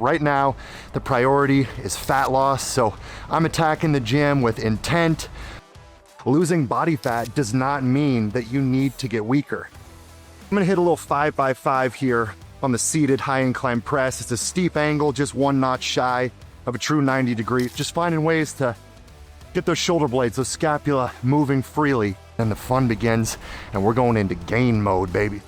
Right now, the priority is fat loss, so I'm attacking the gym with intent. Losing body fat does not mean that you need to get weaker. I'm gonna hit a little 5x5 here on the seated high incline press. It's a steep angle, just one notch shy of a true 90 degrees. Just finding ways to get those shoulder blades, those scapula moving freely. Then the fun begins, and we're going into gain mode, baby.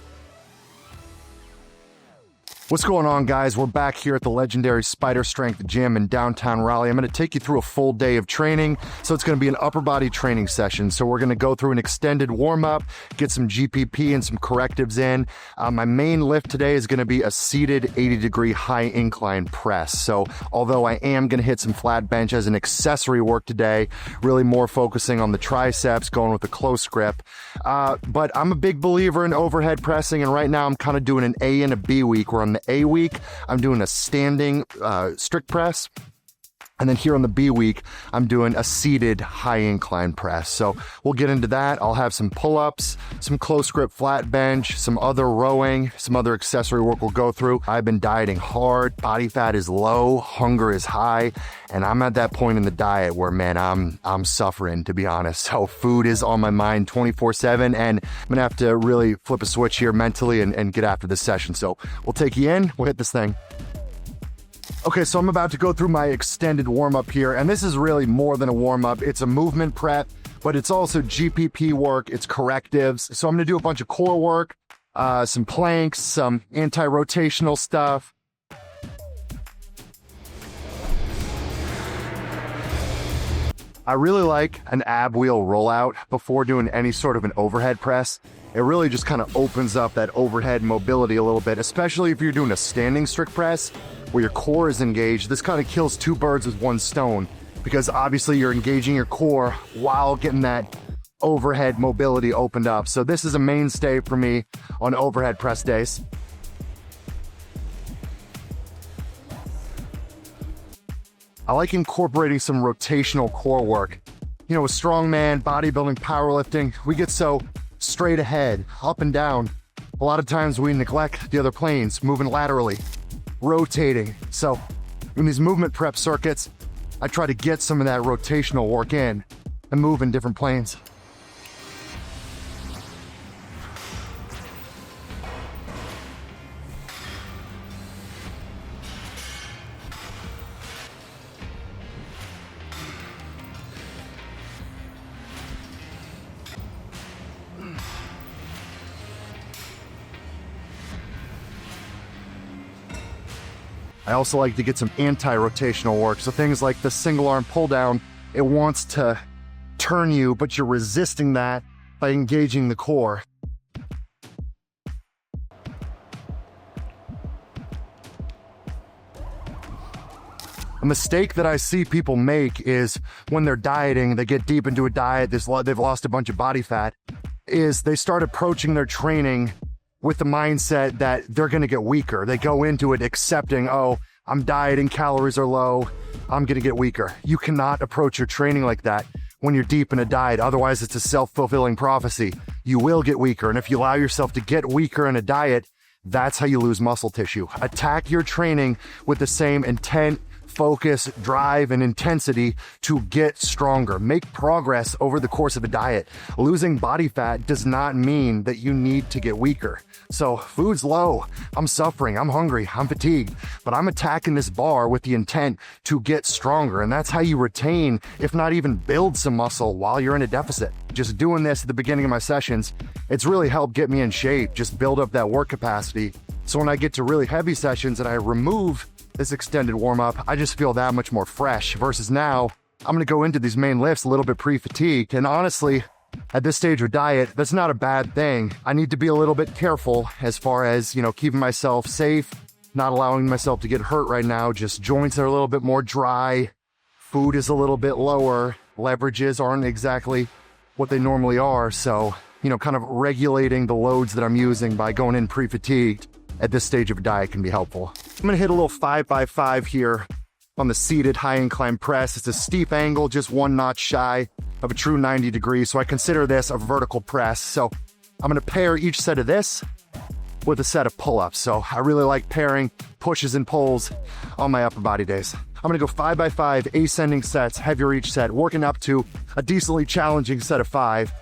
What's going on, guys? We're back here at the legendary Spider Strength Gym in downtown Raleigh. I'm going to take you through a full day of training. So it's going to be an upper body training session. So we're going to go through an extended warm up, get some GPP and some correctives in. My main lift today is going to be a seated 80-degree high incline press. So although I am going to hit some flat bench as an accessory work today, really more focusing on the triceps, going with a close grip. But I'm a big believer in overhead pressing, and right now I'm kind of doing an A and a B week. We're on the A week, I'm doing a standing strict press. And then here on the B week, I'm doing a seated high incline press. So we'll get into that. I'll have some pull-ups, some close grip flat bench, some other rowing, some other accessory work we'll go through. I've been dieting hard, body fat is low, hunger is high, and I'm at that point in the diet where, man, I'm suffering, to be honest. So food is on my mind 24/7, and I'm gonna have to really flip a switch here mentally and get after this session. So we'll take you in, we'll hit this thing. Okay, so I'm about to go through my extended warm-up here, and this is really more than a warm-up. It's a movement prep, but it's also GPP work, it's correctives. So I'm gonna do a bunch of core work, some planks, some anti-rotational stuff. I really like an ab wheel rollout before doing any sort of an overhead press. It really just kind of opens up that overhead mobility a little bit, especially if you're doing a standing strict press where your core is engaged. This kind of kills two birds with one stone, because obviously you're engaging your core while getting that overhead mobility opened up. So this is a mainstay for me on overhead press days. I like incorporating some rotational core work. You know, with strongman, bodybuilding, powerlifting, we get so straight ahead, up and down. A lot of times we neglect the other planes, moving laterally, rotating. So in these movement prep circuits, I try to get some of that rotational work in and move in different planes. I also like to get some anti-rotational work. So things like the single arm pull down, it wants to turn you, but you're resisting that by engaging the core. A mistake that I see people make is when they're dieting, they get deep into a diet, they've lost a bunch of body fat, is they start approaching their training with the mindset that they're gonna get weaker. They go into it accepting, oh, I'm dieting, calories are low, I'm gonna get weaker. You cannot approach your training like that when you're deep in a diet. Otherwise, it's a self-fulfilling prophecy. You will get weaker, and if you allow yourself to get weaker in a diet, that's how you lose muscle tissue. Attack your training with the same intent, focus, drive, and intensity to get stronger. Make progress over the course of a diet. Losing body fat does not mean that you need to get weaker. So food's low, I'm suffering, I'm hungry, I'm fatigued, but I'm attacking this bar with the intent to get stronger. And that's how you retain, if not even build some muscle while you're in a deficit. Just doing this at the beginning of my sessions, it's really helped get me in shape, just build up that work capacity. So when I get to really heavy sessions and I remove this extended warm-up, I just feel that much more fresh, versus now I'm gonna go into these main lifts a little bit pre-fatigued. And honestly, at this stage of diet, that's not a bad thing. I need to be a little bit careful as far as, you know, keeping myself safe, not allowing myself to get hurt right now. Just joints are a little bit more dry, food is a little bit lower, leverages aren't exactly what they normally are. So, you know, kind of regulating the loads that I'm using by going in pre-fatigued at this stage of a diet can be helpful. I'm gonna hit a little 5x5 here on the seated high incline press. It's a steep angle, just one notch shy of a true 90 degrees. So I consider this a vertical press. So I'm gonna pair each set of this with a set of pull-ups. So I really like pairing pushes and pulls on my upper body days. I'm gonna go 5x5 ascending sets, heavier each set, working up to a decently challenging set of 5.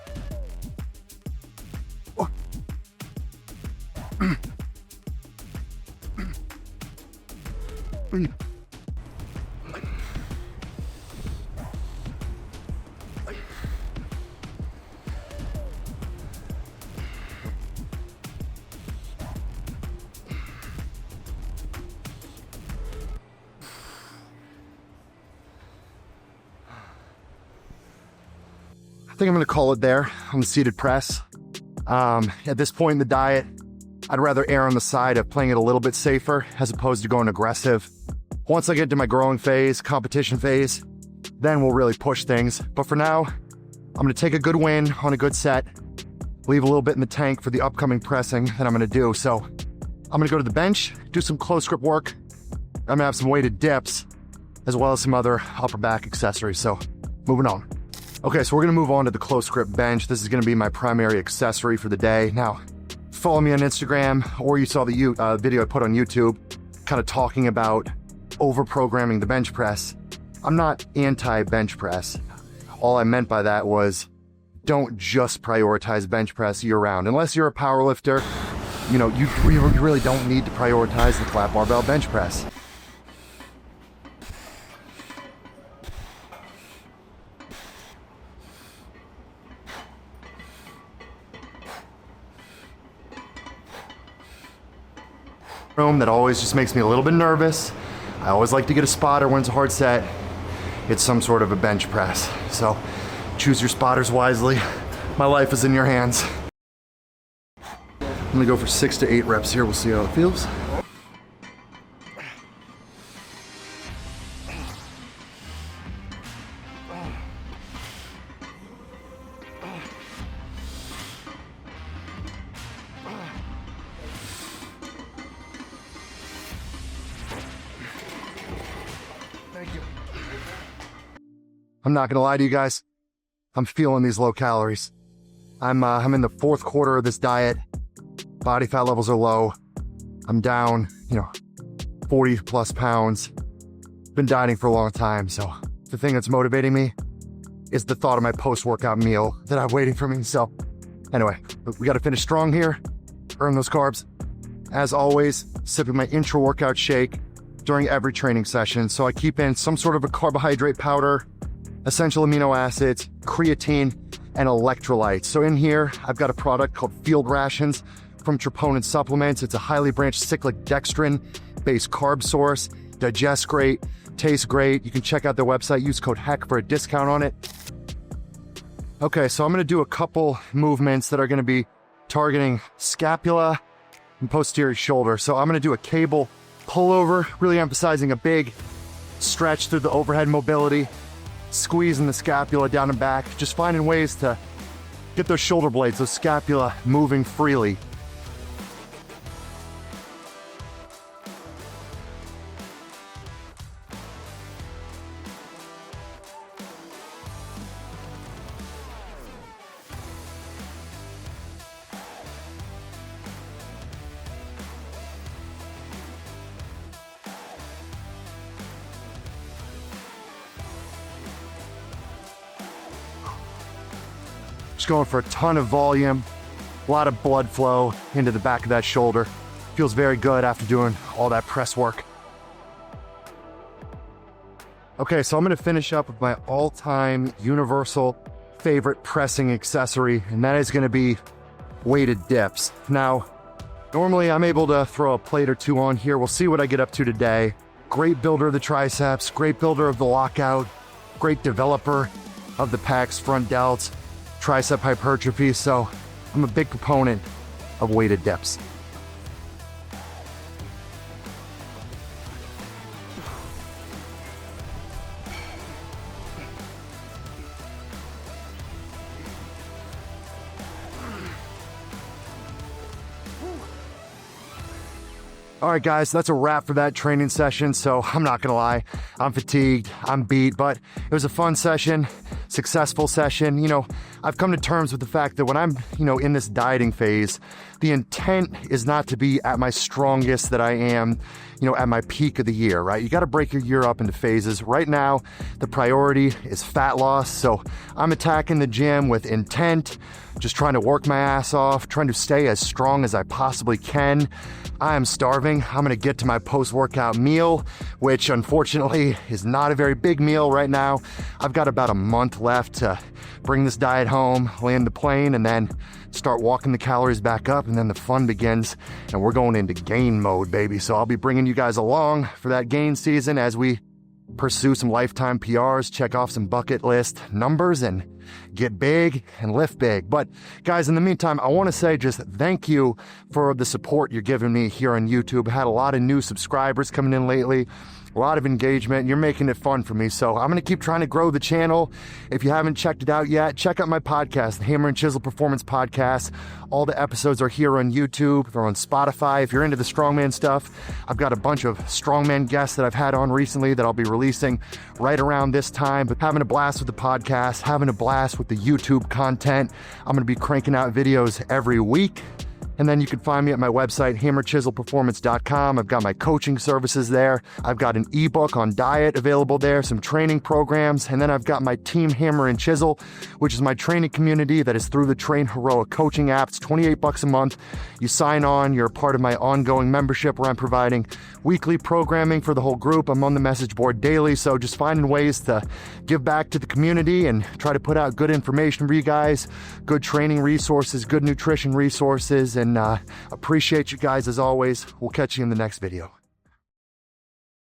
I think I'm gonna call it there on the seated press. At this point in the diet, I'd rather err on the side of playing it a little bit safer as opposed to going aggressive. Once I get to my growing phase, competition phase, then we'll really push things. But for now, I'm gonna take a good win on a good set, leave a little bit in the tank for the upcoming pressing that I'm gonna do. So I'm gonna go to the bench, do some close grip work. I'm gonna have some weighted dips, as well as some other upper back accessories. So moving on. Okay, so we're gonna move on to the close grip bench. This is gonna be my primary accessory for the day. Now, follow me on Instagram, or you saw the video I put on YouTube, kind of talking about over-programming the bench press. I'm not anti-bench press. All I meant by that was, don't just prioritize bench press year-round. Unless you're a power lifter, you know, you really don't need to prioritize the flat barbell bench press. That always just makes me a little bit nervous. I always like to get a spotter when it's a hard set. It's some sort of a bench press. So choose your spotters wisely. My life is in your hands. I'm gonna go for 6 to 8 reps here. We'll see how it feels. I'm not gonna lie to you guys. I'm feeling these low calories. I'm in the 4th quarter of this diet. Body fat levels are low. I'm down, 40 plus pounds. Been dieting for a long time, so the thing that's motivating me is the thought of my post-workout meal that I'm waiting for me. So anyway, we gotta finish strong here, earn those carbs. As always, sipping my intra-workout shake during every training session. So I keep in some sort of a carbohydrate powder, essential amino acids, creatine, and electrolytes. So in here, I've got a product called Field Rations from Troponin Supplements. It's a highly branched cyclic dextrin-based carb source. Digests great, tastes great. You can check out their website, use code HECK for a discount on it. Okay, so I'm gonna do a couple movements that are gonna be targeting scapula and posterior shoulder. So I'm gonna do a cable pullover, really emphasizing a big stretch through the overhead mobility, squeezing the scapula down and back, just finding ways to get those shoulder blades, those scapula moving freely. Just going for a ton of volume, a lot of blood flow into the back of that shoulder. Feels very good after doing all that press work. Okay, so I'm gonna finish up with my all-time universal favorite pressing accessory, and that is gonna be weighted dips. Now, normally I'm able to throw a plate or two on here. We'll see what I get up to today. Great builder of the triceps, great builder of the lockout, great developer of the pecs, front delts, tricep hypertrophy, so I'm a big proponent of weighted dips. All right, guys, that's a wrap for that training session. So I'm not going to lie, I'm fatigued, I'm beat, but it was a fun session, successful session. You know, I've come to terms with the fact that when I'm, in this dieting phase, the intent is not to be at my strongest that I am, at my peak of the year, right? You got to break your year up into phases. Right now, the priority is fat loss. So I'm attacking the gym with intent, just trying to work my ass off, trying to stay as strong as I possibly can. I am starving. I'm going to get to my post-workout meal, which unfortunately is not a very big meal right now. I've got about a month left to bring this diet home, land the plane, and then start walking the calories back up, and then the fun begins, and we're going into gain mode, baby. So I'll be bringing you guys along for that gain season as we pursue some lifetime PRs, check off some bucket list numbers, and get big and lift big. But guys, in the meantime, I want to say just thank you for the support you're giving me here on YouTube. I had a lot of new subscribers coming in lately, a lot of engagement. You're making it fun for me. So I'm going to keep trying to grow the channel. If you haven't checked it out yet, check out my podcast, the Hammer and Chisel Performance Podcast. All the episodes are here on YouTube. They're on Spotify. If you're into the strongman stuff, I've got a bunch of strongman guests that I've had on recently that I'll be releasing right around this time. But having a blast with the podcast, having a blast with the YouTube content. I'm going to be cranking out videos every week. And then you can find me at my website, hammerchiselperformance.com. I've got my coaching services there. I've got an ebook on diet available there, some training programs. And then I've got my Team Hammer and Chisel, which is my training community that is through the Train Heroic coaching app. It's $28 a month. You sign on, you're a part of my ongoing membership where I'm providing weekly programming for the whole group. I'm on the message board daily. So just finding ways to give back to the community and try to put out good information for you guys, good training resources, good nutrition resources, and appreciate you guys as always. We'll catch you in the next video.